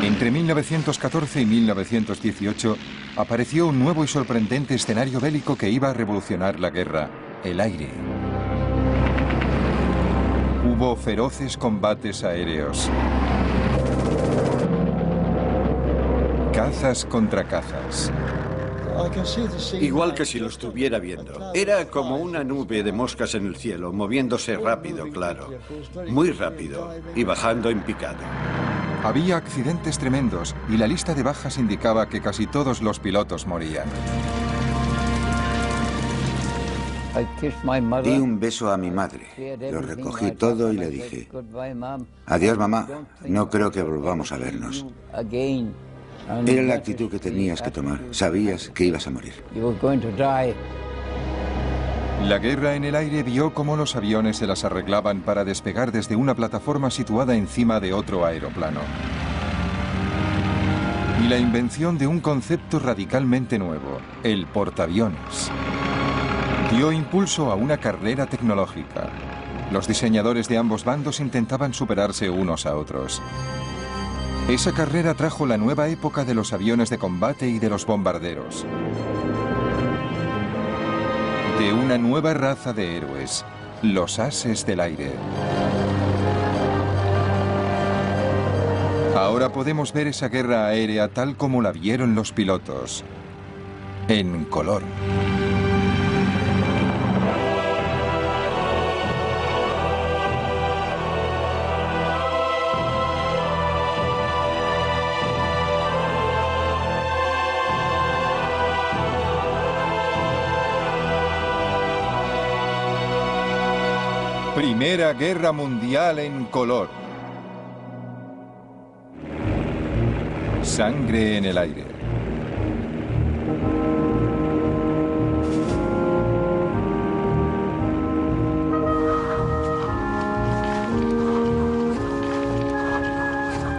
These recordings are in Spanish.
Entre 1914 y 1918 apareció un nuevo y sorprendente escenario bélico que iba a revolucionar la guerra: el aire. Hubo feroces combates aéreos. Cazas contra cazas. Igual que si lo estuviera viendo. Era como una nube de moscas en el cielo, moviéndose rápido, claro. Muy rápido y bajando en picado. Había accidentes tremendos y la lista de bajas indicaba que casi todos los pilotos morían. Di un beso a mi madre. Lo recogí todo y le dije: adiós, mamá. No creo que volvamos a vernos. Era la actitud que tenías que tomar. Sabías que ibas a morir. La guerra en el aire vio cómo los aviones se las arreglaban para despegar desde una plataforma situada encima de otro aeroplano. Y la invención de un concepto radicalmente nuevo: el portaaviones. Dio impulso a una carrera tecnológica. Los diseñadores de ambos bandos intentaban superarse unos a otros. Esa carrera trajo la nueva época de los aviones de combate y de los bombarderos. De una nueva raza de héroes, los ases del aire. Ahora podemos ver esa guerra aérea tal como la vieron los pilotos, en color. Primera Guerra Mundial en color. Sangre en el aire.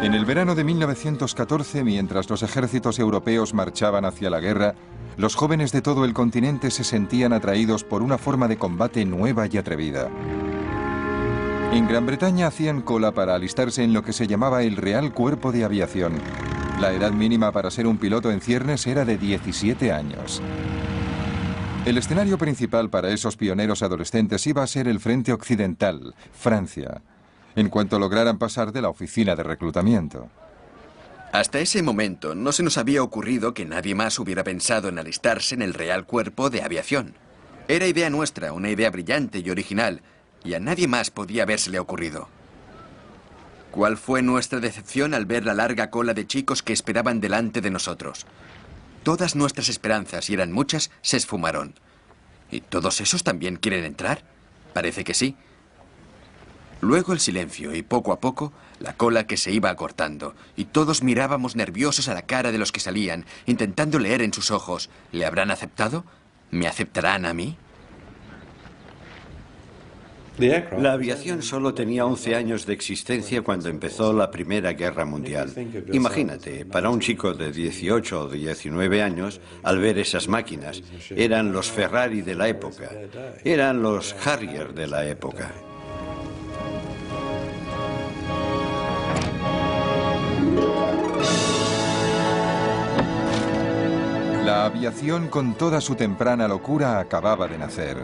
En el verano de 1914, mientras los ejércitos europeos marchaban hacia la guerra, los jóvenes de todo el continente se sentían atraídos por una forma de combate nueva y atrevida. En Gran Bretaña hacían cola para alistarse en lo que se llamaba el Real Cuerpo de Aviación. La edad mínima para ser un piloto en ciernes era de 17 años. El escenario principal para esos pioneros adolescentes iba a ser el frente occidental, Francia, en cuanto lograran pasar de la oficina de reclutamiento. Hasta ese momento no se nos había ocurrido que nadie más hubiera pensado en alistarse en el Real Cuerpo de Aviación. Era idea nuestra, una idea brillante y original, y a nadie más podía habérsele ocurrido. ¿Cuál fue nuestra decepción al ver la larga cola de chicos que esperaban delante de nosotros? Todas nuestras esperanzas, y eran muchas, se esfumaron. ¿Y todos esos también quieren entrar? Parece que sí. Luego el silencio y poco a poco la cola que se iba acortando, y todos mirábamos nerviosos a la cara de los que salían, intentando leer en sus ojos: ¿le habrán aceptado? ¿Me aceptarán a mí? La aviación solo tenía 11 años de existencia cuando empezó la Primera Guerra Mundial. Imagínate, para un chico de 18 o 19 años, al ver esas máquinas, eran los Ferrari de la época, eran los Harrier de la época. La aviación, con toda su temprana locura, acababa de nacer.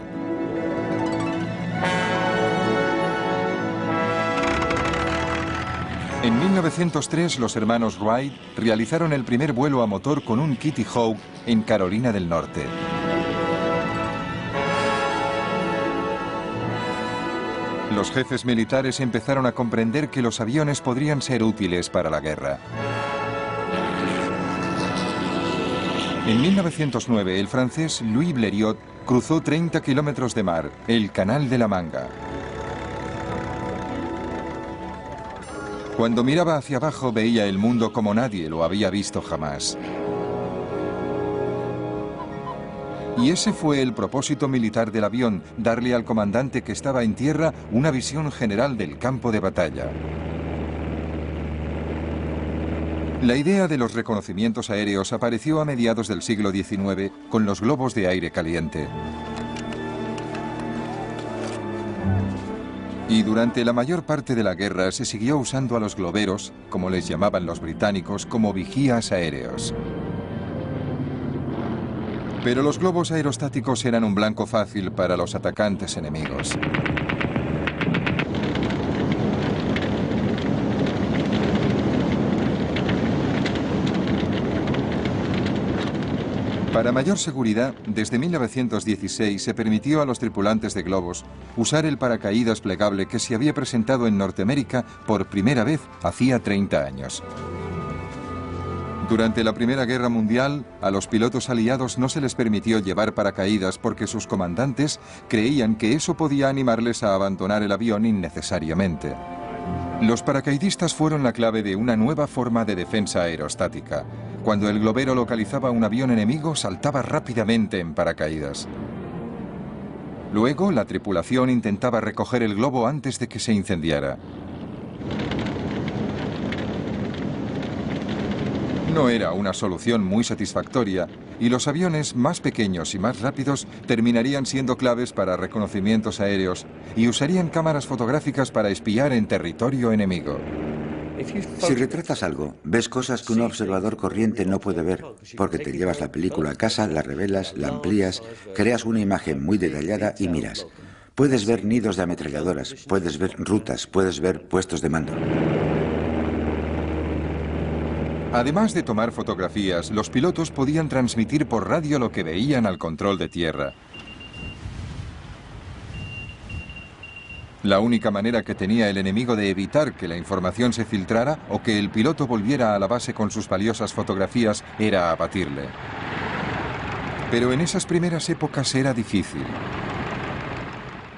En 1903, los hermanos Wright realizaron el primer vuelo a motor con un Kitty Hawk en Carolina del Norte. Los jefes militares empezaron a comprender que los aviones podrían ser útiles para la guerra. En 1909, el francés Louis Blériot cruzó 30 kilómetros de mar, el Canal de la Manga. Cuando miraba hacia abajo veía el mundo como nadie lo había visto jamás. Y ese fue el propósito militar del avión: darle al comandante que estaba en tierra una visión general del campo de batalla. La idea de los reconocimientos aéreos apareció a mediados del siglo XIX con los globos de aire caliente. Y durante la mayor parte de la guerra se siguió usando a los globeros, como les llamaban los británicos, como vigías aéreos. Pero los globos aerostáticos eran un blanco fácil para los atacantes enemigos. Para mayor seguridad, desde 1916 se permitió a los tripulantes de globos usar el paracaídas plegable que se había presentado en Norteamérica por primera vez hacía 30 años. Durante la Primera Guerra Mundial, a los pilotos aliados no se les permitió llevar paracaídas porque sus comandantes creían que eso podía animarles a abandonar el avión innecesariamente. Los paracaidistas fueron la clave de una nueva forma de defensa aerostática. Cuando el globero localizaba un avión enemigo, saltaba rápidamente en paracaídas. Luego, la tripulación intentaba recoger el globo antes de que se incendiara. No era una solución muy satisfactoria y los aviones más pequeños y más rápidos terminarían siendo claves para reconocimientos aéreos y usarían cámaras fotográficas para espiar en territorio enemigo. Si retratas algo, ves cosas que un observador corriente no puede ver, porque te llevas la película a casa, la revelas, la amplías, creas una imagen muy detallada y miras. Puedes ver nidos de ametralladoras, puedes ver rutas, puedes ver puestos de mando. Además de tomar fotografías, los pilotos podían transmitir por radio lo que veían al control de tierra. La única manera que tenía el enemigo de evitar que la información se filtrara o que el piloto volviera a la base con sus valiosas fotografías era abatirle. Pero en esas primeras épocas era difícil.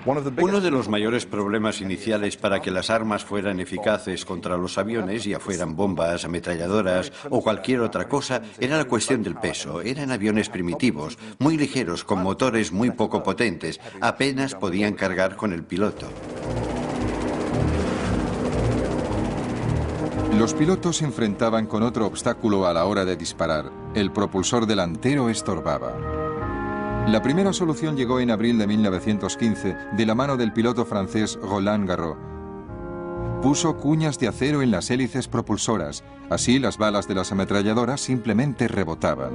Uno de los mayores problemas iniciales para que las armas fueran eficaces contra los aviones, ya fueran bombas, ametralladoras o cualquier otra cosa, era la cuestión del peso. Eran aviones primitivos, muy ligeros, con motores muy poco potentes. Apenas podían cargar con el piloto. Los pilotos se enfrentaban con otro obstáculo a la hora de disparar. El propulsor delantero estorbaba. La primera solución llegó en abril de 1915 de la mano del piloto francés Roland Garros. Puso cuñas de acero en las hélices propulsoras, así las balas de las ametralladoras simplemente rebotaban.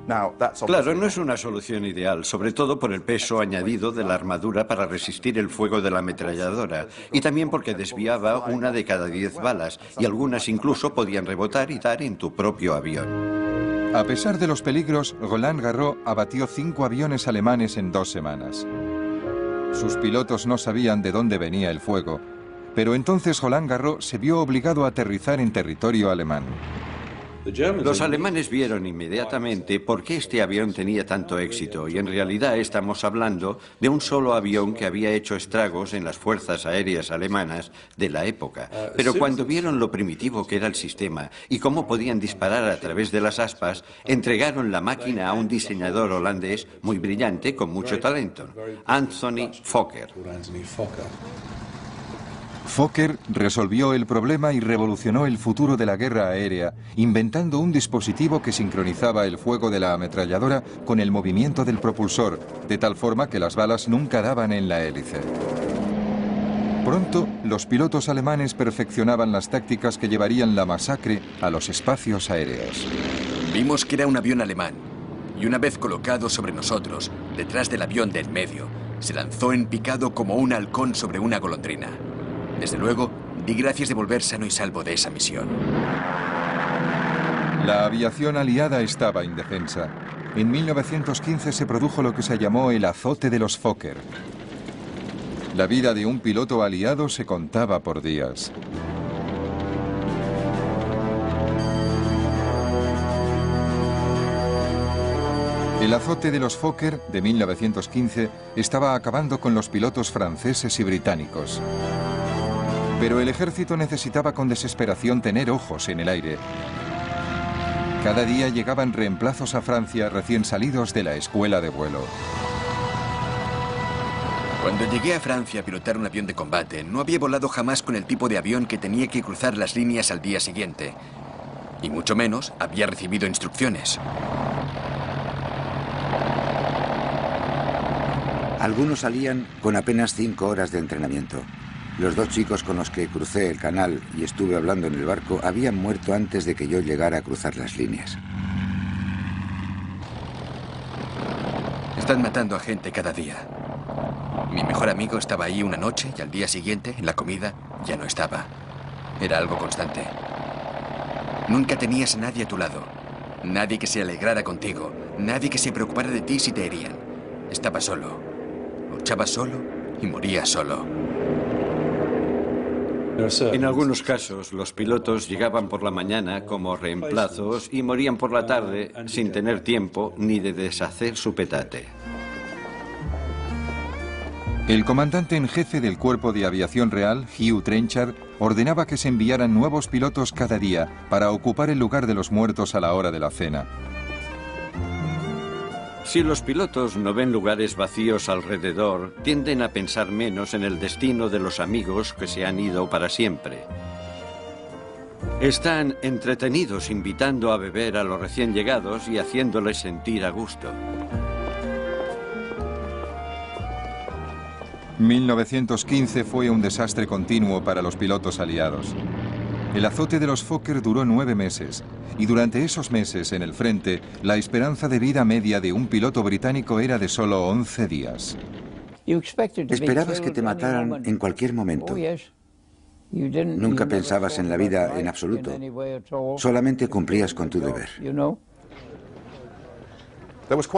Claro, no es una solución ideal, sobre todo por el peso añadido de la armadura para resistir el fuego de la ametralladora, y también porque desviaba 1 de cada 10 balas, y algunas incluso podían rebotar y dar en tu propio avión. A pesar de los peligros, Roland Garros abatió 5 aviones alemanes en 2 semanas. Sus pilotos no sabían de dónde venía el fuego, pero entonces Roland Garros se vio obligado a aterrizar en territorio alemán. Los alemanes vieron inmediatamente por qué este avión tenía tanto éxito, y en realidad estamos hablando de un solo avión que había hecho estragos en las fuerzas aéreas alemanas de la época. Pero cuando vieron lo primitivo que era el sistema y cómo podían disparar a través de las aspas, entregaron la máquina a un diseñador holandés muy brillante, con mucho talento, Anthony Fokker. Fokker resolvió el problema y revolucionó el futuro de la guerra aérea, inventando un dispositivo que sincronizaba el fuego de la ametralladora con el movimiento del propulsor, de tal forma que las balas nunca daban en la hélice. Pronto, los pilotos alemanes perfeccionaban las tácticas que llevarían la masacre a los espacios aéreos. Vimos que era un avión alemán, y una vez colocado sobre nosotros, detrás del avión del medio, se lanzó en picado como un halcón sobre una golondrina. Desde luego, di gracias de volver sano y salvo de esa misión. La aviación aliada estaba indefensa. En 1915 se produjo lo que se llamó el azote de los Fokker. La vida de un piloto aliado se contaba por días. El azote de los Fokker de 1915 estaba acabando con los pilotos franceses y británicos. Pero el ejército necesitaba con desesperación tener ojos en el aire. Cada día llegaban reemplazos a Francia recién salidos de la escuela de vuelo. Cuando llegué a Francia a pilotar un avión de combate, no había volado jamás con el tipo de avión que tenía que cruzar las líneas al día siguiente. Y mucho menos había recibido instrucciones. Algunos salían con apenas 5 horas de entrenamiento. Los 2 chicos con los que crucé el canal y estuve hablando en el barco habían muerto antes de que yo llegara a cruzar las líneas. Están matando a gente cada día. Mi mejor amigo estaba ahí una noche y al día siguiente, en la comida, ya no estaba. Era algo constante. Nunca tenías a nadie a tu lado. Nadie que se alegrara contigo. Nadie que se preocupara de ti si te herían. Estabas solo. Luchabas solo y morías solo. En algunos casos, los pilotos llegaban por la mañana como reemplazos y morían por la tarde sin tener tiempo ni de deshacer su petate. El comandante en jefe del Cuerpo de Aviación Real, Hugh Trenchard, ordenaba que se enviaran nuevos pilotos cada día para ocupar el lugar de los muertos a la hora de la cena. Si los pilotos no ven lugares vacíos alrededor, tienden a pensar menos en el destino de los amigos que se han ido para siempre. Están entretenidos invitando a beber a los recién llegados y haciéndoles sentir a gusto. 1915 fue un desastre continuo para los pilotos aliados. El azote de los Fokker duró 9 meses, y durante esos meses en el frente, la esperanza de vida media de un piloto británico era de solo 11 días. Esperabas que te mataran en cualquier momento. Nunca pensabas en la vida en absoluto. Solamente cumplías con tu deber.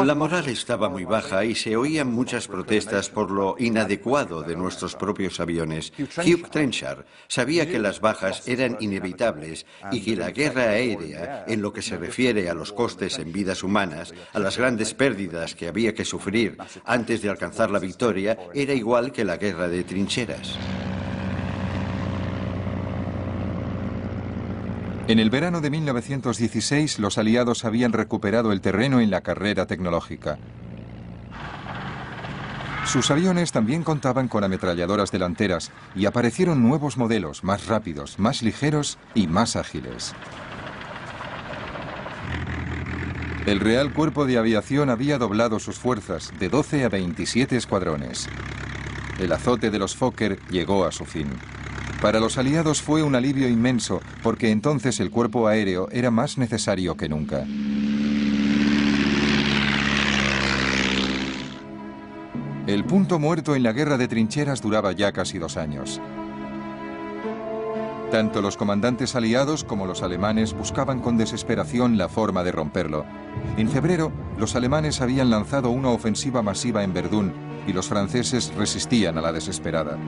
La moral estaba muy baja y se oían muchas protestas por lo inadecuado de nuestros propios aviones. Hugh Trenchard sabía que las bajas eran inevitables y que la guerra aérea, en lo que se refiere a los costes en vidas humanas, a las grandes pérdidas que había que sufrir antes de alcanzar la victoria, era igual que la guerra de trincheras. En el verano de 1916, los aliados habían recuperado el terreno en la carrera tecnológica. Sus aviones también contaban con ametralladoras delanteras y aparecieron nuevos modelos más rápidos, más ligeros y más ágiles. El Real Cuerpo de Aviación había doblado sus fuerzas de 12 a 27 escuadrones. El azote de los Fokker llegó a su fin. Para los aliados fue un alivio inmenso, porque entonces el cuerpo aéreo era más necesario que nunca. El punto muerto en la guerra de trincheras duraba ya casi 2 años. Tanto los comandantes aliados como los alemanes buscaban con desesperación la forma de romperlo. En febrero, los alemanes habían lanzado una ofensiva masiva en Verdún y los franceses resistían a la desesperada.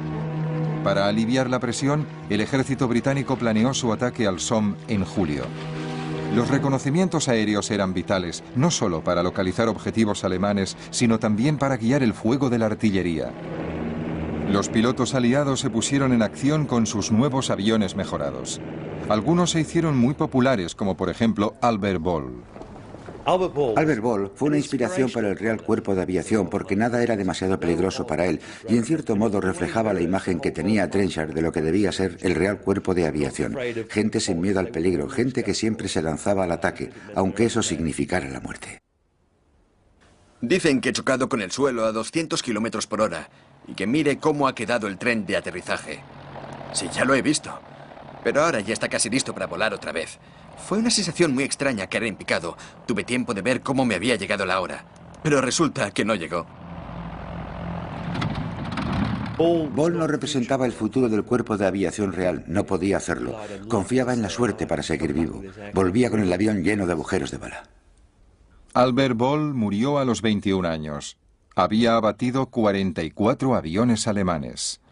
Para aliviar la presión, el ejército británico planeó su ataque al Somme en julio. Los reconocimientos aéreos eran vitales, no solo para localizar objetivos alemanes, sino también para guiar el fuego de la artillería. Los pilotos aliados se pusieron en acción con sus nuevos aviones mejorados. Algunos se hicieron muy populares, como por ejemplo Albert Ball. Albert Ball fue una inspiración para el Real Cuerpo de Aviación porque nada era demasiado peligroso para él y en cierto modo reflejaba la imagen que tenía Trenchard de lo que debía ser el Real Cuerpo de Aviación. Gente sin miedo al peligro, gente que siempre se lanzaba al ataque, aunque eso significara la muerte. Dicen que he chocado con el suelo a 200 kilómetros por hora y que mire cómo ha quedado el tren de aterrizaje. Sí, ya lo he visto. Pero ahora ya está casi listo para volar otra vez. Fue una sensación muy extraña caer en picado. Tuve tiempo de ver cómo me había llegado la hora. Pero resulta que no llegó. Ball no representaba el futuro del Cuerpo de Aviación Real. No podía hacerlo. Confiaba en la suerte para seguir vivo. Volvía con el avión lleno de agujeros de bala. Albert Ball murió a los 21 años. Había abatido 44 aviones alemanes.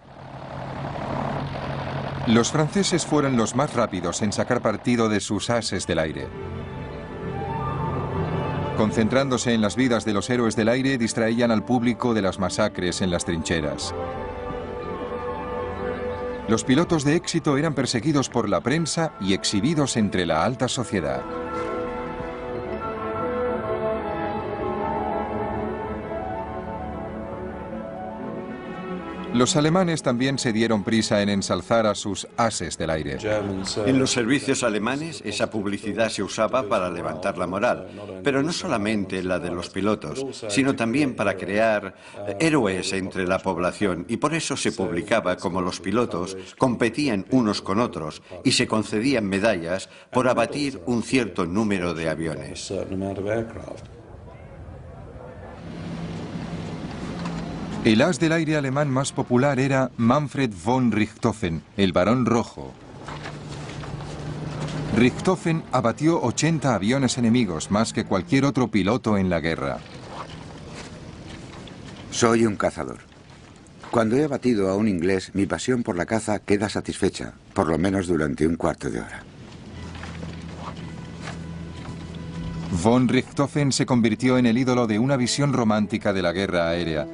Los franceses fueron los más rápidos en sacar partido de sus ases del aire. Concentrándose en las vidas de los héroes del aire, distraían al público de las masacres en las trincheras. Los pilotos de éxito eran perseguidos por la prensa y exhibidos entre la alta sociedad. Los alemanes también se dieron prisa en ensalzar a sus ases del aire. En los servicios alemanes, esa publicidad se usaba para levantar la moral, pero no solamente la de los pilotos, sino también para crear héroes entre la población, y por eso se publicaba como los pilotos competían unos con otros y se concedían medallas por abatir un cierto número de aviones. El as del aire alemán más popular era Manfred von Richthofen, el Barón Rojo. Richthofen abatió 80 aviones enemigos, más que cualquier otro piloto en la guerra. Soy un cazador. Cuando he abatido a un inglés, mi pasión por la caza queda satisfecha, por lo menos durante un cuarto de hora. Von Richthofen se convirtió en el ídolo de una visión romántica de la guerra aérea.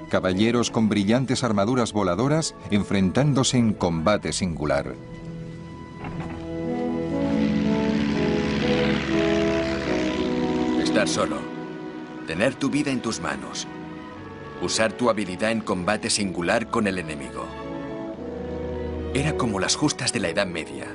Caballeros con brillantes armaduras voladoras enfrentándose en combate singular. Estar solo. Tener tu vida en tus manos. Usar tu habilidad en combate singular con el enemigo. Era como las justas de la Edad Media.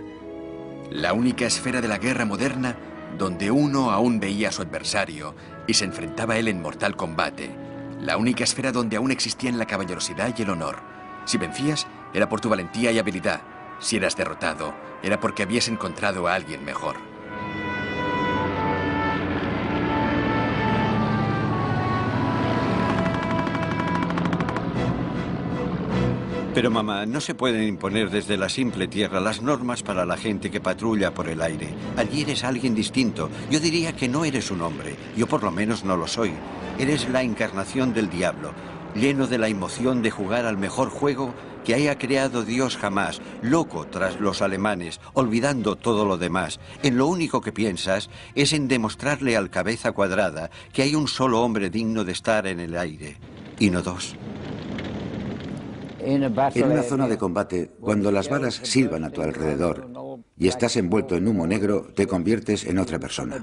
La única esfera de la guerra moderna donde uno aún veía a su adversario y se enfrentaba a él en mortal combate. La única esfera donde aún existían la caballerosidad y el honor. Si vencías, era por tu valentía y habilidad. Si eras derrotado, era porque habías encontrado a alguien mejor. Pero mamá, no se pueden imponer desde la simple tierra las normas para la gente que patrulla por el aire. Allí eres alguien distinto. Yo diría que no eres un hombre. Yo por lo menos no lo soy. Eres la encarnación del diablo, lleno de la emoción de jugar al mejor juego que haya creado Dios jamás, loco tras los alemanes, olvidando todo lo demás. En lo único que piensas es en demostrarle al cabeza cuadrada que hay un solo hombre digno de estar en el aire, y no dos. En una zona de combate, cuando las balas silban a tu alrededor y estás envuelto en humo negro, te conviertes en otra persona.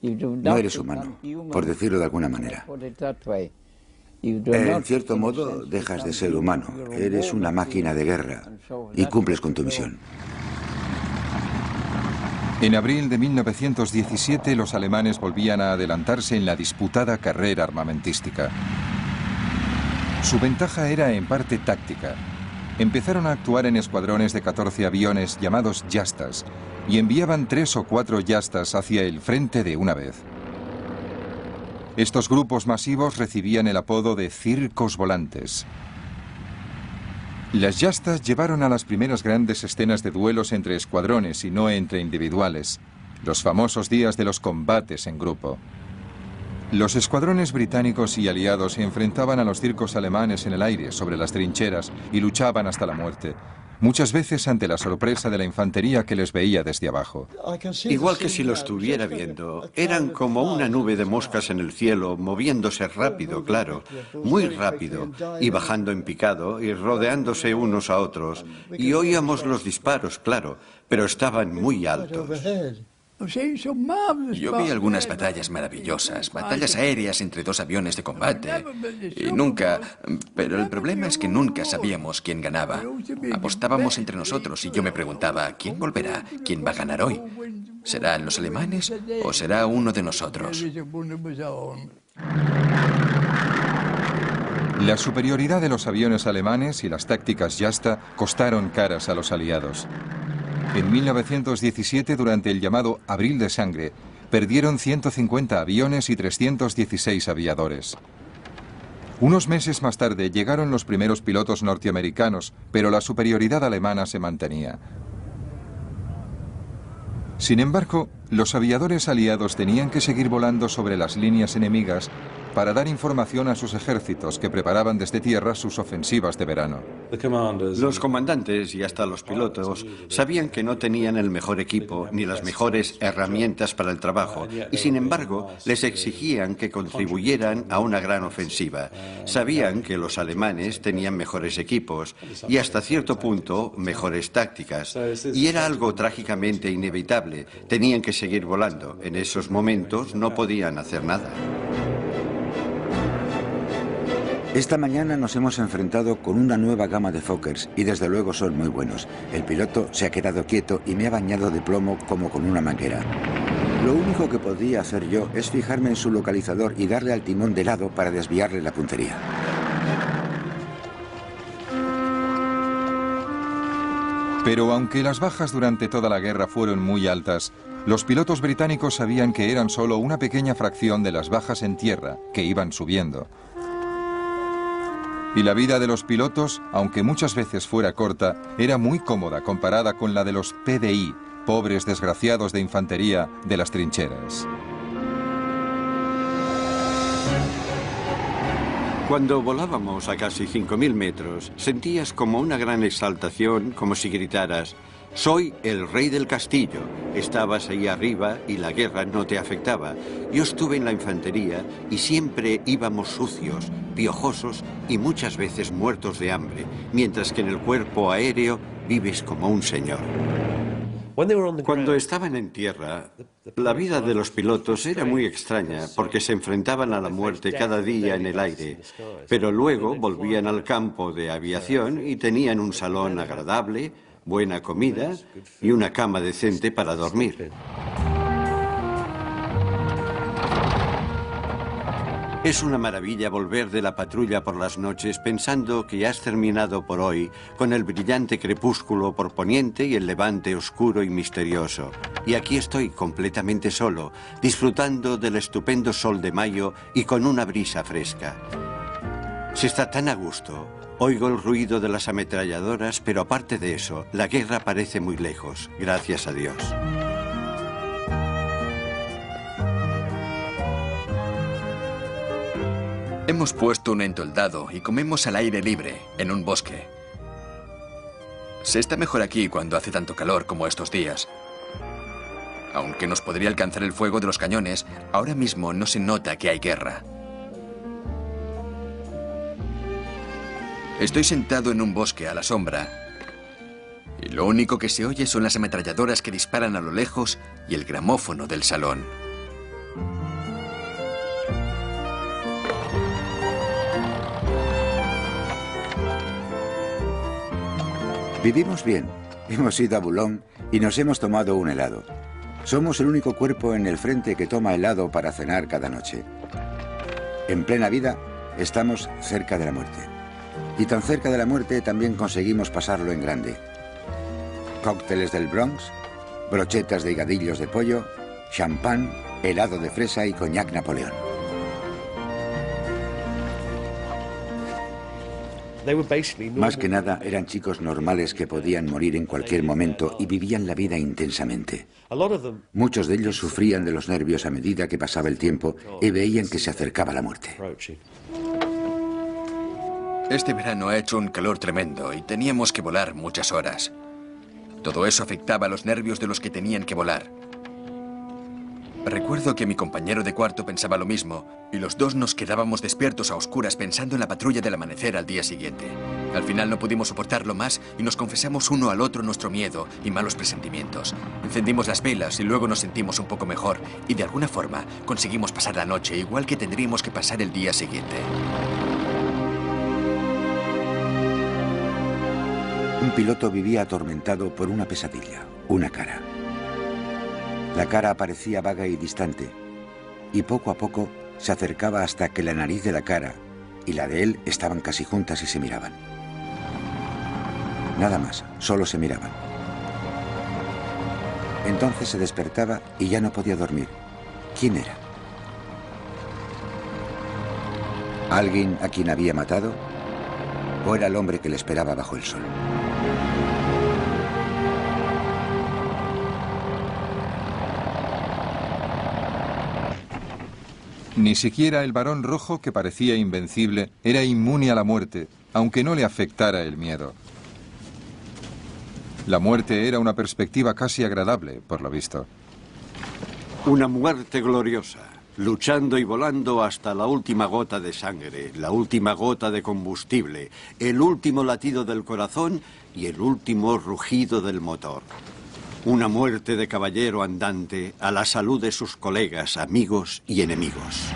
No eres humano, por decirlo de alguna manera. En cierto modo, dejas de ser humano. Eres una máquina de guerra y cumples con tu misión. En abril de 1917, los alemanes volvían a adelantarse en la disputada carrera armamentística. Su ventaja era en parte táctica. Empezaron a actuar en escuadrones de 14 aviones llamados Jastas y enviaban 3 o 4 Jastas hacia el frente de una vez. Estos grupos masivos recibían el apodo de circos volantes. Las Jastas llevaron a las primeras grandes escenas de duelos entre escuadrones y no entre individuales, los famosos días de los combates en grupo. Los escuadrones británicos y aliados se enfrentaban a los circos alemanes en el aire, sobre las trincheras, y luchaban hasta la muerte, muchas veces ante la sorpresa de la infantería que les veía desde abajo. Igual que si lo estuviera viendo, eran como una nube de moscas en el cielo, moviéndose rápido, claro, muy rápido, y bajando en picado, y rodeándose unos a otros, y oíamos los disparos, claro, pero estaban muy altos. Yo vi algunas batallas maravillosas, batallas aéreas entre 2 aviones de combate, y nunca... Pero el problema es que nunca sabíamos quién ganaba. Apostábamos entre nosotros y yo me preguntaba, ¿quién volverá? ¿Quién va a ganar hoy? ¿Serán los alemanes o será uno de nosotros? La superioridad de los aviones alemanes y las tácticas Jasta costaron caras a los aliados. En 1917, durante el llamado Abril de Sangre, perdieron 150 aviones y 316 aviadores. Unos meses más tarde llegaron los primeros pilotos norteamericanos, pero la superioridad alemana se mantenía. Sin embargo, los aviadores aliados tenían que seguir volando sobre las líneas enemigas para dar información a sus ejércitos que preparaban desde tierra sus ofensivas de verano. Los comandantes y hasta los pilotos sabían que no tenían el mejor equipo ni las mejores herramientas para el trabajo y sin embargo les exigían que contribuyeran a una gran ofensiva. Sabían que los alemanes tenían mejores equipos y hasta cierto punto mejores tácticas y era algo trágicamente inevitable. Tenían que seguir volando. En esos momentos no podían hacer nada. Esta mañana nos hemos enfrentado con una nueva gama de Fokkers y desde luego son muy buenos. El piloto se ha quedado quieto y me ha bañado de plomo como con una manguera. Lo único que podía hacer yo es fijarme en su localizador y darle al timón de lado para desviarle la puntería. Pero aunque las bajas durante toda la guerra fueron muy altas, los pilotos británicos sabían que eran solo una pequeña fracción de las bajas en tierra, que iban subiendo. Y la vida de los pilotos, aunque muchas veces fuera corta, era muy cómoda comparada con la de los PDI, pobres desgraciados de infantería de las trincheras. Cuando volábamos a casi 5.000 metros, sentías como una gran exaltación, como si gritaras: «Soy el rey del castillo». Estabas ahí arriba y la guerra no te afectaba. Yo estuve en la infantería y siempre íbamos sucios, piojosos y muchas veces muertos de hambre, mientras que en el cuerpo aéreo vives como un señor. Cuando estaban en tierra, la vida de los pilotos era muy extraña porque se enfrentaban a la muerte cada día en el aire, pero luego volvían al campo de aviación y tenían un salón agradable, buena comida y una cama decente para dormir. Es una maravilla volver de la patrulla por las noches pensando que has terminado por hoy con el brillante crepúsculo por poniente y el levante oscuro y misterioso. Y aquí estoy completamente solo, disfrutando del estupendo sol de mayo y con una brisa fresca. Se está tan a gusto. Oigo el ruido de las ametralladoras, pero aparte de eso, la guerra parece muy lejos, gracias a Dios. Hemos puesto un entoldado y comemos al aire libre, en un bosque. Se está mejor aquí cuando hace tanto calor como estos días. Aunque nos podría alcanzar el fuego de los cañones, ahora mismo no se nota que hay guerra. Estoy sentado en un bosque a la sombra y lo único que se oye son las ametralladoras que disparan a lo lejos y el gramófono del salón. Vivimos bien. Hemos ido a Boulogne y nos hemos tomado un helado. Somos el único cuerpo en el frente que toma helado para cenar cada noche. En plena vida, estamos cerca de la muerte. Y tan cerca de la muerte también conseguimos pasarlo en grande. Cócteles del Bronx, brochetas de higadillos de pollo, champán, helado de fresa y coñac Napoleón. Más que nada eran chicos normales que podían morir en cualquier momento y vivían la vida intensamente. Muchos de ellos sufrían de los nervios a medida que pasaba el tiempo y veían que se acercaba la muerte. Este verano ha hecho un calor tremendo y teníamos que volar muchas horas. Todo eso afectaba a los nervios de los que tenían que volar. Recuerdo que mi compañero de cuarto pensaba lo mismo y los dos nos quedábamos despiertos a oscuras pensando en la patrulla del amanecer al día siguiente. Al final no pudimos soportarlo más y nos confesamos uno al otro nuestro miedo y malos presentimientos. Encendimos las velas y luego nos sentimos un poco mejor y de alguna forma conseguimos pasar la noche igual que tendríamos que pasar el día siguiente. Un piloto vivía atormentado por una pesadilla, una cara. La cara parecía vaga y distante, y poco a poco se acercaba hasta que la nariz de la cara y la de él estaban casi juntas y se miraban. Nada más, solo se miraban. Entonces se despertaba y ya no podía dormir. ¿Quién era? ¿Alguien a quien había matado? ¿O era el hombre que le esperaba bajo el sol? Ni siquiera el varón rojo, que parecía invencible, era inmune a la muerte, aunque no le afectara el miedo. La muerte era una perspectiva casi agradable, por lo visto. Una muerte gloriosa, luchando y volando hasta la última gota de sangre, la última gota de combustible, el último latido del corazón y el último rugido del motor. Una muerte de caballero andante a la salud de sus colegas, amigos y enemigos.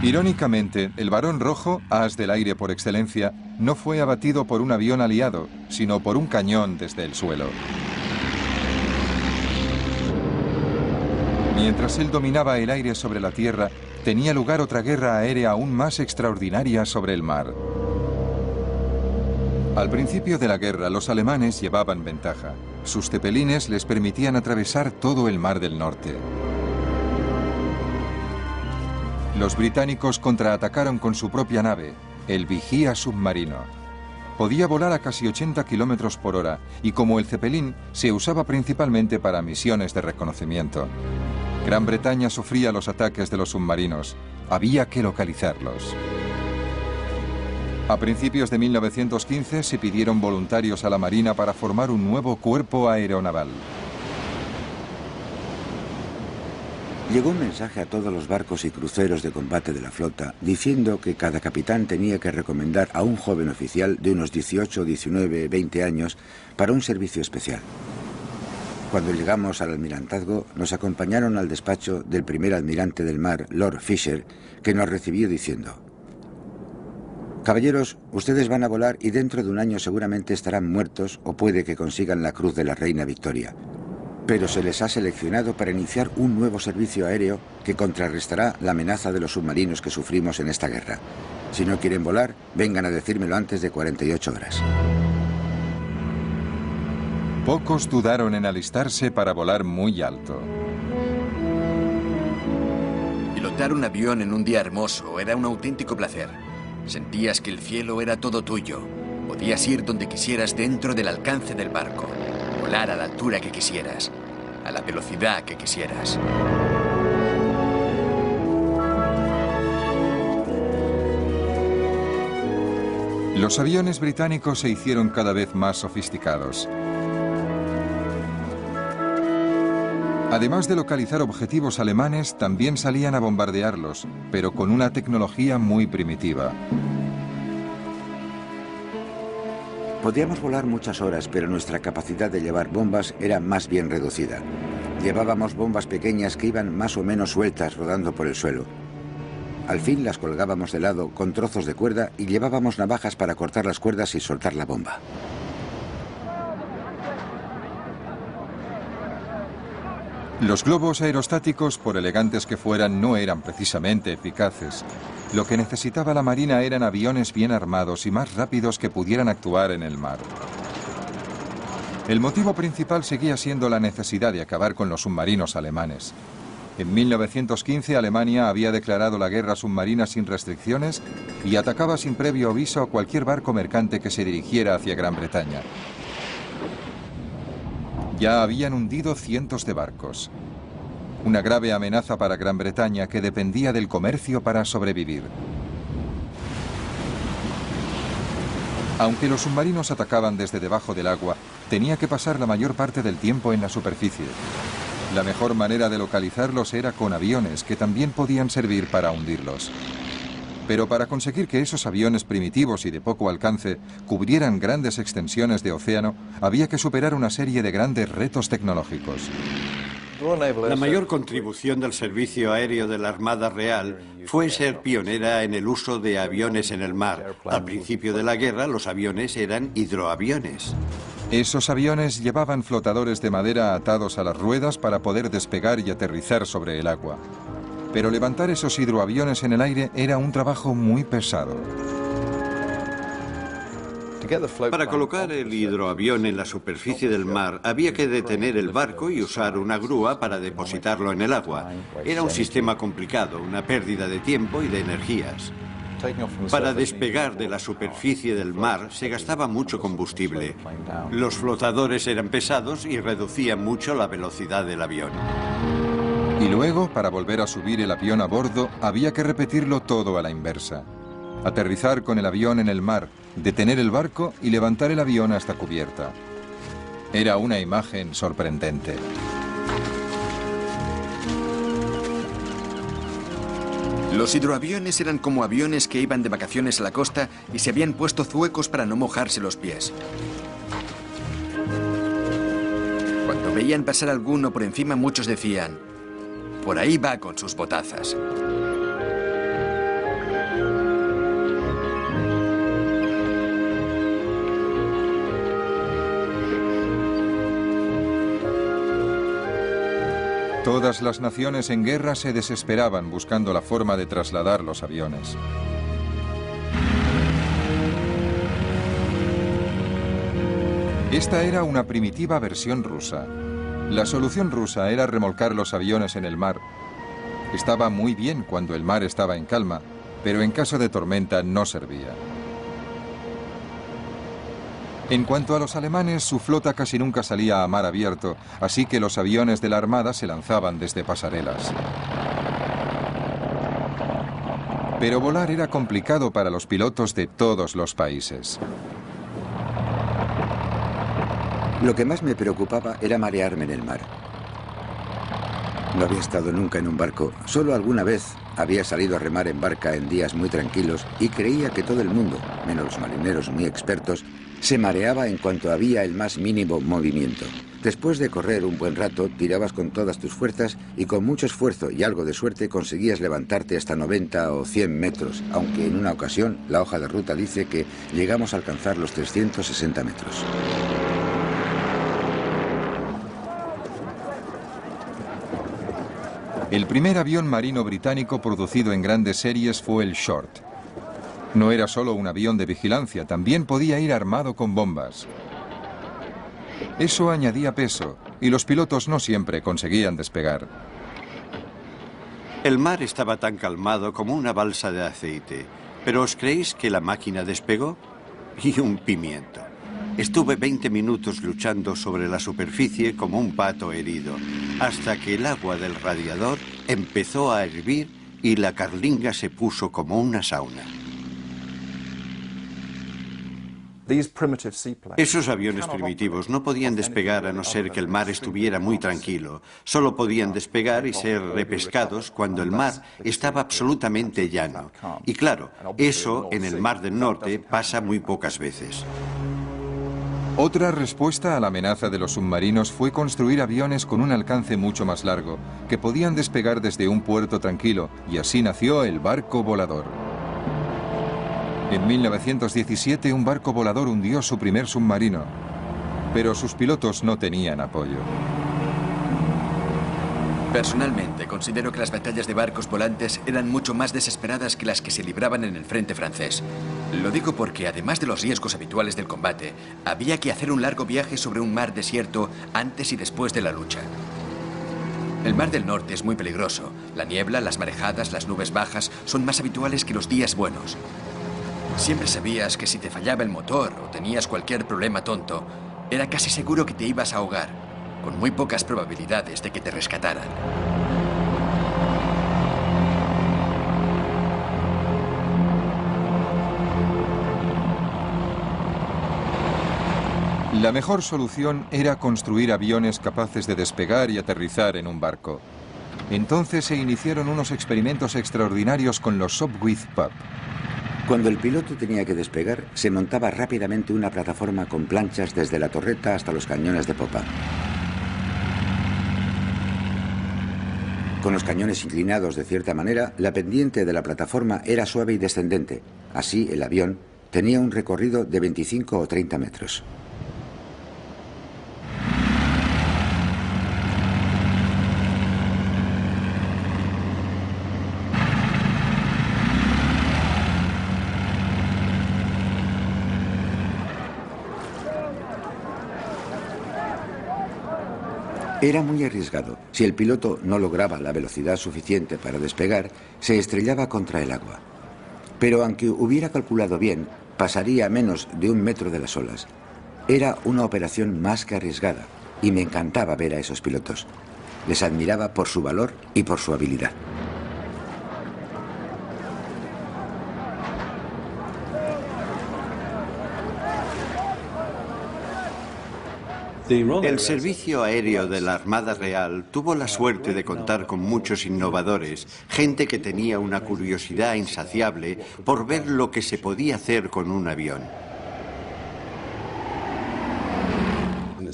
Irónicamente, el Barón Rojo, as del aire por excelencia, no fue abatido por un avión aliado, sino por un cañón desde el suelo. Mientras él dominaba el aire sobre la tierra, tenía lugar otra guerra aérea aún más extraordinaria sobre el mar. Al principio de la guerra, los alemanes llevaban ventaja. Sus cepelines les permitían atravesar todo el Mar del Norte. Los británicos contraatacaron con su propia nave, el Vigía submarino. Podía volar a casi 80 kilómetros por hora y, como el Zeppelin, se usaba principalmente para misiones de reconocimiento. Gran Bretaña sufría los ataques de los submarinos. Había que localizarlos. A principios de 1915 se pidieron voluntarios a la Marina para formar un nuevo cuerpo aeronaval. Llegó un mensaje a todos los barcos y cruceros de combate de la flota diciendo que cada capitán tenía que recomendar a un joven oficial de unos 18, 19, 20 años para un servicio especial. Cuando llegamos al almirantazgo, nos acompañaron al despacho del primer almirante del mar, Lord Fisher, que nos recibió diciendo: caballeros, ustedes van a volar y dentro de un año seguramente estarán muertos o puede que consigan la Cruz de la Reina Victoria. Pero se les ha seleccionado para iniciar un nuevo servicio aéreo que contrarrestará la amenaza de los submarinos que sufrimos en esta guerra. Si no quieren volar, vengan a decírmelo antes de 48 horas. Pocos dudaron en alistarse para volar muy alto. Pilotar un avión en un día hermoso era un auténtico placer. Sentías que el cielo era todo tuyo. Podías ir donde quisieras dentro del alcance del barco. Volar a la altura que quisieras, a la velocidad que quisieras. Los aviones británicos se hicieron cada vez más sofisticados. Además de localizar objetivos alemanes, también salían a bombardearlos, pero con una tecnología muy primitiva. Podíamos volar muchas horas, pero nuestra capacidad de llevar bombas era más bien reducida. Llevábamos bombas pequeñas que iban más o menos sueltas rodando por el suelo. Al fin las colgábamos de lado con trozos de cuerda y llevábamos navajas para cortar las cuerdas y soltar la bomba. Los globos aerostáticos, por elegantes que fueran, no eran precisamente eficaces. Lo que necesitaba la Marina eran aviones bien armados y más rápidos que pudieran actuar en el mar. El motivo principal seguía siendo la necesidad de acabar con los submarinos alemanes. En 1915 Alemania había declarado la guerra submarina sin restricciones y atacaba sin previo aviso a cualquier barco mercante que se dirigiera hacia Gran Bretaña. Ya habían hundido cientos de barcos. Una grave amenaza para Gran Bretaña que dependía del comercio para sobrevivir. Aunque los submarinos atacaban desde debajo del agua, tenía que pasar la mayor parte del tiempo en la superficie. La mejor manera de localizarlos era con aviones, que también podían servir para hundirlos. Pero para conseguir que esos aviones primitivos y de poco alcance cubrieran grandes extensiones de océano, había que superar una serie de grandes retos tecnológicos. La mayor contribución del servicio aéreo de la Armada Real fue ser pionera en el uso de aviones en el mar. Al principio de la guerra, los aviones eran hidroaviones. Esos aviones llevaban flotadores de madera atados a las ruedas para poder despegar y aterrizar sobre el agua. Pero levantar esos hidroaviones en el aire era un trabajo muy pesado. Para colocar el hidroavión en la superficie del mar, había que detener el barco y usar una grúa para depositarlo en el agua. Era un sistema complicado, una pérdida de tiempo y de energías. Para despegar de la superficie del mar se gastaba mucho combustible. Los flotadores eran pesados y reducían mucho la velocidad del avión. Y luego, para volver a subir el avión a bordo, había que repetirlo todo a la inversa. Aterrizar con el avión en el mar, detener el barco y levantar el avión hasta cubierta. Era una imagen sorprendente. Los hidroaviones eran como aviones que iban de vacaciones a la costa y se habían puesto zuecos para no mojarse los pies. Cuando veían pasar alguno por encima, muchos decían: por ahí va con sus botazas. Todas las naciones en guerra se desesperaban buscando la forma de trasladar los aviones. Esta era una primitiva versión rusa. La solución rusa era remolcar los aviones en el mar. Estaba muy bien cuando el mar estaba en calma, pero en caso de tormenta no servía. En cuanto a los alemanes, su flota casi nunca salía a mar abierto, así que los aviones de la Armada se lanzaban desde pasarelas. Pero volar era complicado para los pilotos de todos los países. Lo que más me preocupaba era marearme en el mar. No había estado nunca en un barco, solo alguna vez había salido a remar en barca en días muy tranquilos y creía que todo el mundo, menos los marineros muy expertos, se mareaba en cuanto había el más mínimo movimiento. Después de correr un buen rato, tirabas con todas tus fuerzas y con mucho esfuerzo y algo de suerte conseguías levantarte hasta 90 o 100 metros, aunque en una ocasión la hoja de ruta dice que llegamos a alcanzar los 360 metros. El primer avión marino británico producido en grandes series fue el Short. No era solo un avión de vigilancia, también podía ir armado con bombas. Eso añadía peso y los pilotos no siempre conseguían despegar. El mar estaba tan calmado como una balsa de aceite. ¿Pero os creéis que la máquina despegó? Y un pimiento. Estuve 20 minutos luchando sobre la superficie como un pato herido, hasta que el agua del radiador empezó a hervir y la carlinga se puso como una sauna. Esos aviones primitivos no podían despegar a no ser que el mar estuviera muy tranquilo. Solo podían despegar y ser repescados cuando el mar estaba absolutamente llano. Y claro, eso en el Mar del Norte pasa muy pocas veces. Otra respuesta a la amenaza de los submarinos fue construir aviones con un alcance mucho más largo, que podían despegar desde un puerto tranquilo, y así nació el barco volador. En 1917 un barco volador hundió su primer submarino, pero sus pilotos no tenían apoyo. Personalmente, considero que las batallas de barcos volantes eran mucho más desesperadas que las que se libraban en el frente francés. Lo digo porque, además de los riesgos habituales del combate, había que hacer un largo viaje sobre un mar desierto antes y después de la lucha. El Mar del Norte es muy peligroso. La niebla, las marejadas, las nubes bajas son más habituales que los días buenos. Siempre sabías que si te fallaba el motor o tenías cualquier problema tonto, era casi seguro que te ibas a ahogar, con muy pocas probabilidades de que te rescataran. La mejor solución era construir aviones capaces de despegar y aterrizar en un barco. Entonces se iniciaron unos experimentos extraordinarios con los Sopwith Pup. Cuando el piloto tenía que despegar, se montaba rápidamente una plataforma con planchas desde la torreta hasta los cañones de popa. Con los cañones inclinados de cierta manera, la pendiente de la plataforma era suave y descendente. Así, el avión tenía un recorrido de 25 o 30 metros. Era muy arriesgado. Si el piloto no lograba la velocidad suficiente para despegar, se estrellaba contra el agua. Pero aunque hubiera calculado bien, pasaría a menos de 1 metro de las olas. Era una operación más que arriesgada, y me encantaba ver a esos pilotos. Les admiraba por su valor y por su habilidad. El Servicio Aéreo de la Armada Real tuvo la suerte de contar con muchos innovadores, gente que tenía una curiosidad insaciable por ver lo que se podía hacer con un avión.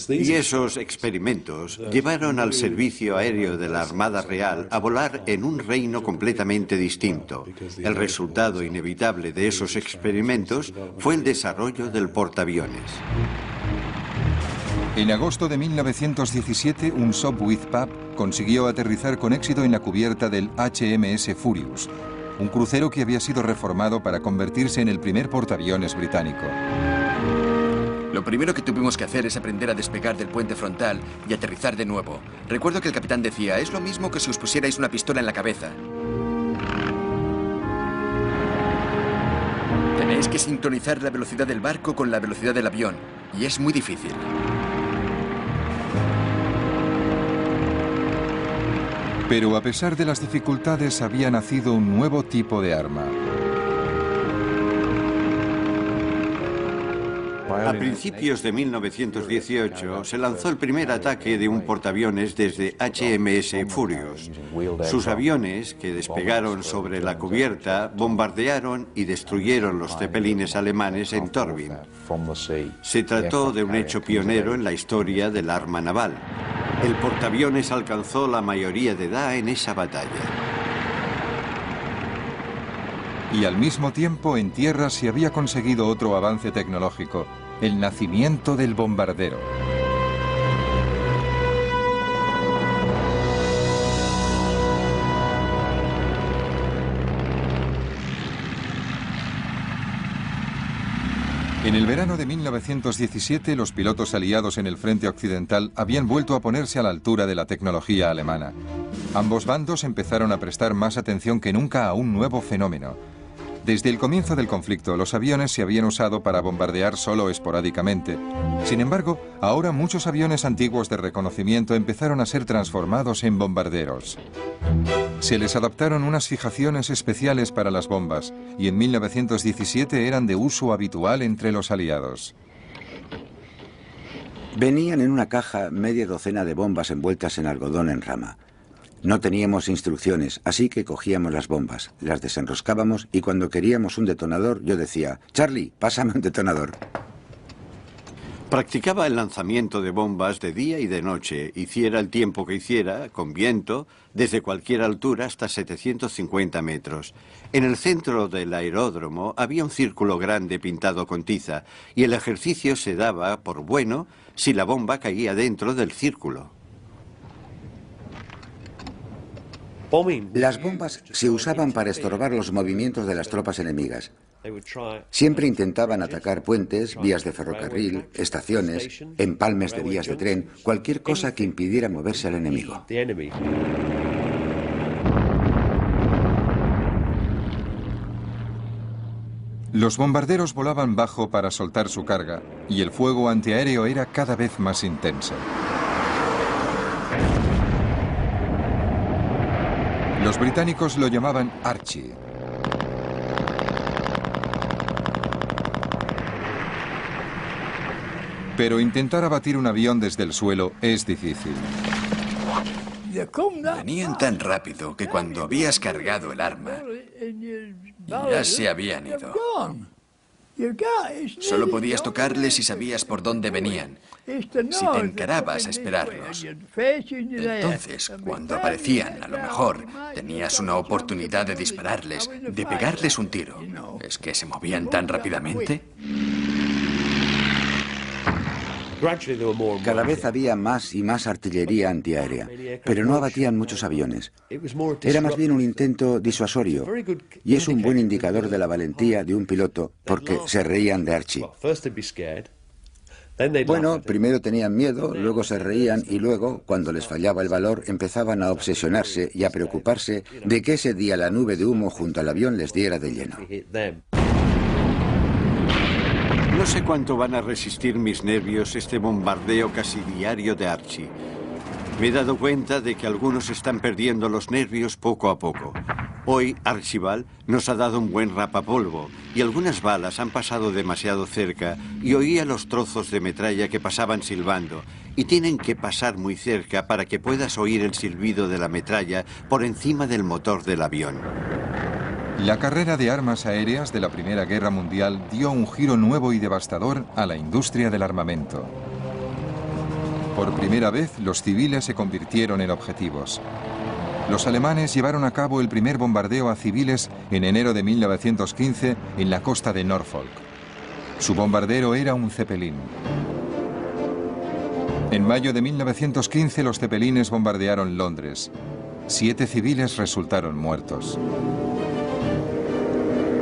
Y esos experimentos llevaron al Servicio Aéreo de la Armada Real a volar en un reino completamente distinto. El resultado inevitable de esos experimentos fue el desarrollo del portaaviones. En agosto de 1917, un Sopwith Pup consiguió aterrizar con éxito en la cubierta del HMS Furious, un crucero que había sido reformado para convertirse en el primer portaaviones británico. Lo primero que tuvimos que hacer es aprender a despegar del puente frontal y aterrizar de nuevo. Recuerdo que el capitán decía, es lo mismo que si os pusierais una pistola en la cabeza. Tenéis que sincronizar la velocidad del barco con la velocidad del avión, y es muy difícil. Pero a pesar de las dificultades, había nacido un nuevo tipo de arma. A principios de 1918 se lanzó el primer ataque de un portaaviones desde HMS Furious. Sus aviones, que despegaron sobre la cubierta, bombardearon y destruyeron los cepelines alemanes en Torvin. Se trató de un hecho pionero en la historia del arma naval. El portaaviones alcanzó la mayoría de edad en esa batalla. Y al mismo tiempo, en tierra se había conseguido otro avance tecnológico, el nacimiento del bombardero. En el verano de 1917, los pilotos aliados en el frente occidental habían vuelto a ponerse a la altura de la tecnología alemana. Ambos bandos empezaron a prestar más atención que nunca a un nuevo fenómeno. Desde el comienzo del conflicto, los aviones se habían usado para bombardear solo esporádicamente. Sin embargo, ahora muchos aviones antiguos de reconocimiento empezaron a ser transformados en bombarderos. Se les adaptaron unas fijaciones especiales para las bombas, y en 1917 eran de uso habitual entre los aliados. Venían en una caja media docena de bombas envueltas en algodón en rama. No teníamos instrucciones, así que cogíamos las bombas, las desenroscábamos y cuando queríamos un detonador yo decía, Charlie, pásame un detonador. Practicaba el lanzamiento de bombas de día y de noche, hiciera el tiempo que hiciera, con viento, desde cualquier altura hasta 750 metros. En el centro del aeródromo había un círculo grande pintado con tiza y el ejercicio se daba por bueno si la bomba caía dentro del círculo. Las bombas se usaban para estorbar los movimientos de las tropas enemigas. Siempre intentaban atacar puentes, vías de ferrocarril, estaciones, empalmes de vías de tren, cualquier cosa que impidiera moverse al enemigo. Los bombarderos volaban bajo para soltar su carga, y el fuego antiaéreo era cada vez más intenso. Los británicos lo llamaban Archie. Pero intentar abatir un avión desde el suelo es difícil. Venían tan rápido que cuando habías cargado el arma, ya se habían ido. Solo podías tocarles si sabías por dónde venían, si te encarabas a esperarlos. Entonces, cuando aparecían, a lo mejor, tenías una oportunidad de dispararles, de pegarles un tiro. ¿Es que se movían tan rápidamente? Cada vez había más y más artillería antiaérea, pero no abatían muchos aviones. Era más bien un intento disuasorio, y es un buen indicador de la valentía de un piloto, porque se reían de Archie. Bueno, primero tenían miedo, luego se reían y luego, cuando les fallaba el valor, empezaban a obsesionarse y a preocuparse de que ese día la nube de humo junto al avión les diera de lleno. No sé cuánto van a resistir mis nervios este bombardeo casi diario de Archie. Me he dado cuenta de que algunos están perdiendo los nervios poco a poco. Hoy Archibald nos ha dado un buen rapapolvo y algunas balas han pasado demasiado cerca y oía los trozos de metralla que pasaban silbando y tienen que pasar muy cerca para que puedas oír el silbido de la metralla por encima del motor del avión. La carrera de armas aéreas de la Primera Guerra Mundial dio un giro nuevo y devastador a la industria del armamento. Por primera vez, los civiles se convirtieron en objetivos. Los alemanes llevaron a cabo el primer bombardeo a civiles en enero de 1915 en la costa de Norfolk. Su bombardero era un Zeppelin. En mayo de 1915 los cepelines bombardearon Londres. 7 civiles resultaron muertos.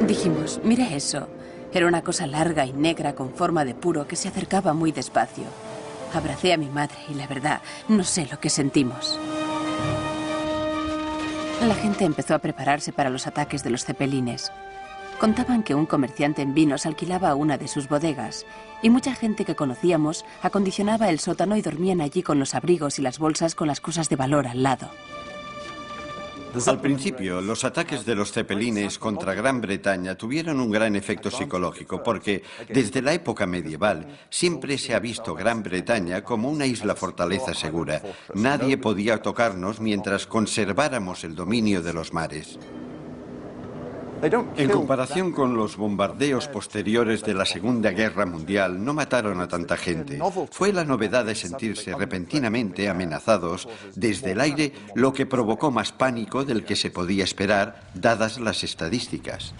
Dijimos, mira eso. Era una cosa larga y negra con forma de puro que se acercaba muy despacio. Abracé a mi madre y la verdad, no sé lo que sentimos. La gente empezó a prepararse para los ataques de los cepelines. Contaban que un comerciante en vinos alquilaba una de sus bodegas y mucha gente que conocíamos acondicionaba el sótano y dormían allí con los abrigos y las bolsas con las cosas de valor al lado. Al principio, los ataques de los cepelines contra Gran Bretaña tuvieron un gran efecto psicológico porque desde la época medieval siempre se ha visto Gran Bretaña como una isla fortaleza segura. Nadie podía tocarnos mientras conserváramos el dominio de los mares. En comparación con los bombardeos posteriores de la Segunda Guerra Mundial, no mataron a tanta gente. Fue la novedad de sentirse repentinamente amenazados desde el aire lo que provocó más pánico del que se podía esperar, dadas las estadísticas.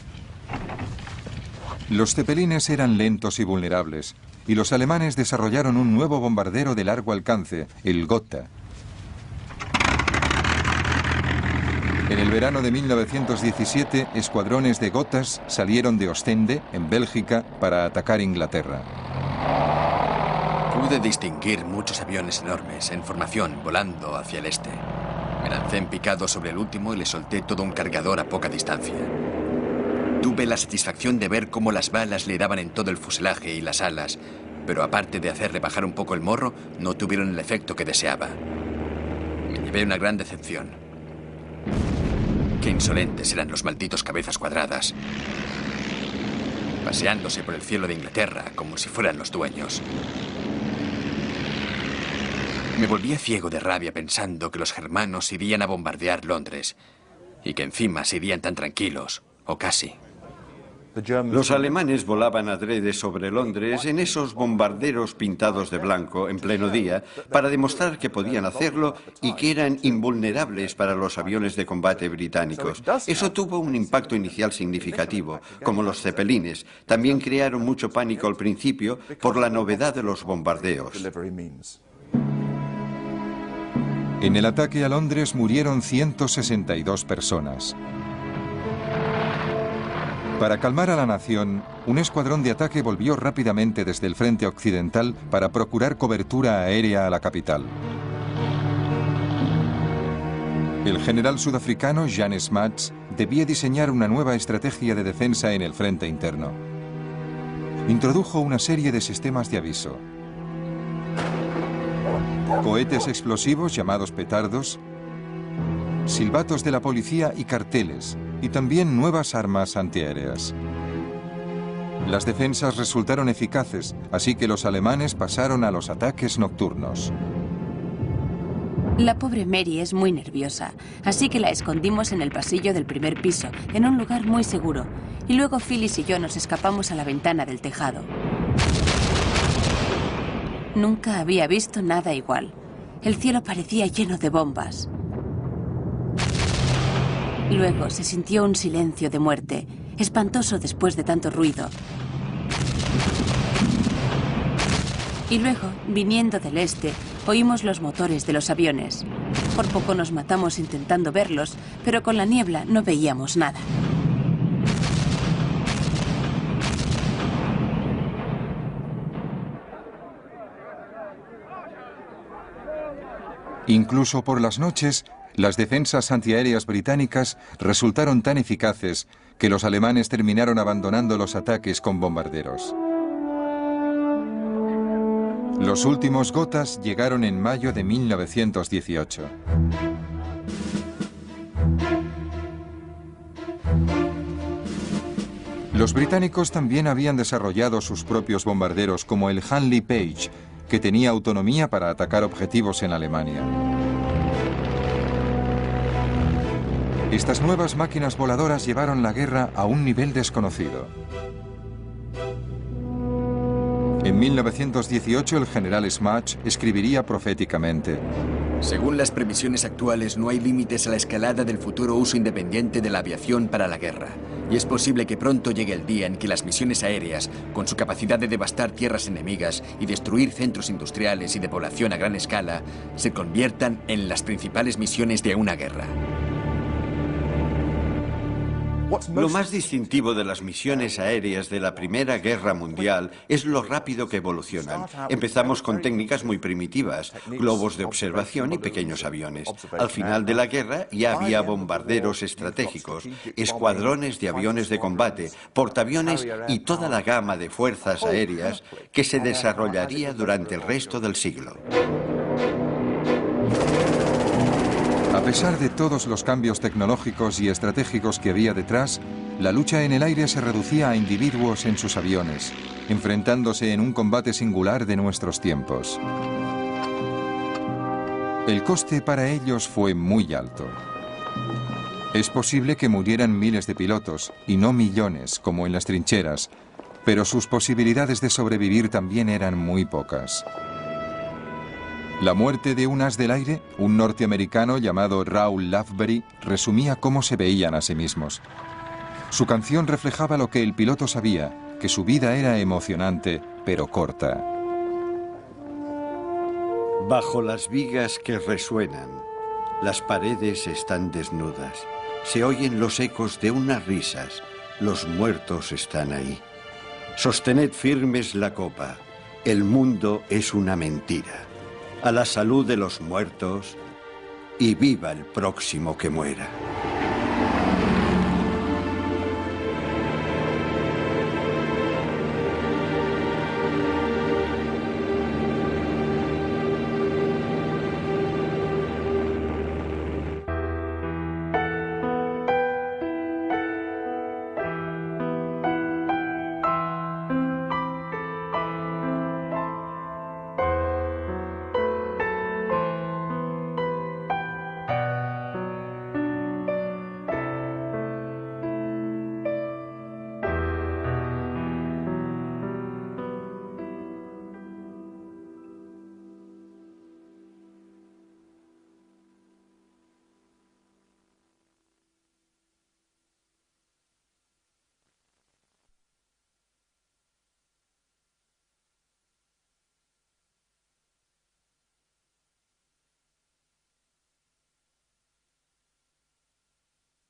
Los cepelines eran lentos y vulnerables, y los alemanes desarrollaron un nuevo bombardero de largo alcance, el Gotha. En el verano de 1917, escuadrones de Gothas salieron de Ostende, en Bélgica, para atacar Inglaterra. Pude distinguir muchos aviones enormes en formación volando hacia el este. Me lancé en picado sobre el último y le solté todo un cargador a poca distancia. Tuve la satisfacción de ver cómo las balas le daban en todo el fuselaje y las alas, pero aparte de hacerle bajar un poco el morro, no tuvieron el efecto que deseaba. Me llevé una gran decepción. Qué insolentes eran los malditos cabezas cuadradas, paseándose por el cielo de Inglaterra como si fueran los dueños. Me volvía ciego de rabia pensando que los germanos irían a bombardear Londres y que encima se irían tan tranquilos, o casi. Los alemanes volaban adrede sobre Londres en esos bombarderos pintados de blanco en pleno día para demostrar que podían hacerlo y que eran invulnerables para los aviones de combate británicos. Eso tuvo un impacto inicial significativo, como los cepelines. También crearon mucho pánico al principio por la novedad de los bombardeos. En el ataque a Londres murieron 162 personas. Para calmar a la nación, un escuadrón de ataque volvió rápidamente desde el frente occidental para procurar cobertura aérea a la capital. El general sudafricano Jan Smuts debía diseñar una nueva estrategia de defensa en el frente interno. Introdujo una serie de sistemas de aviso. Cohetes explosivos llamados petardos, silbatos de la policía y carteles, y también nuevas armas antiaéreas. Las defensas resultaron eficaces, así que los alemanes pasaron a los ataques nocturnos. La pobre Mary es muy nerviosa, así que la escondimos en el pasillo del primer piso, en un lugar muy seguro, y luego Phyllis y yo nos escapamos a la ventana del tejado. Nunca había visto nada igual. El cielo parecía lleno de bombas. Luego se sintió un silencio de muerte, espantoso después de tanto ruido. Y luego, viniendo del este, oímos los motores de los aviones. Por poco nos matamos intentando verlos, pero con la niebla no veíamos nada. Incluso por las noches, las defensas antiaéreas británicas resultaron tan eficaces que los alemanes terminaron abandonando los ataques con bombarderos. Los últimos Gothas llegaron en mayo de 1918. Los británicos también habían desarrollado sus propios bombarderos como el Handley Page, que tenía autonomía para atacar objetivos en Alemania. Estas nuevas máquinas voladoras llevaron la guerra a un nivel desconocido. En 1918 el general Smuts escribiría proféticamente: Según las previsiones actuales, no hay límites a la escalada del futuro uso independiente de la aviación para la guerra. Y es posible que pronto llegue el día en que las misiones aéreas, con su capacidad de devastar tierras enemigas y destruir centros industriales y de población a gran escala, se conviertan en las principales misiones de una guerra. Lo más distintivo de las misiones aéreas de la Primera Guerra Mundial es lo rápido que evolucionan. Empezamos con técnicas muy primitivas, globos de observación y pequeños aviones. Al final de la guerra ya había bombarderos estratégicos, escuadrones de aviones de combate, portaaviones y toda la gama de fuerzas aéreas que se desarrollaría durante el resto del siglo. A pesar de todos los cambios tecnológicos y estratégicos que había detrás, la lucha en el aire se reducía a individuos en sus aviones, enfrentándose en un combate singular de nuestros tiempos. El coste para ellos fue muy alto. Es posible que murieran miles de pilotos, y no millones, como en las trincheras, pero sus posibilidades de sobrevivir también eran muy pocas. La muerte de un as del aire, un norteamericano llamado Raoul Loveberry, resumía cómo se veían a sí mismos. Su canción reflejaba lo que el piloto sabía, que su vida era emocionante, pero corta. Bajo las vigas que resuenan, las paredes están desnudas. Se oyen los ecos de unas risas. Los muertos están ahí. Sostened firmes la copa. El mundo es una mentira. A la salud de los muertos y viva el próximo que muera.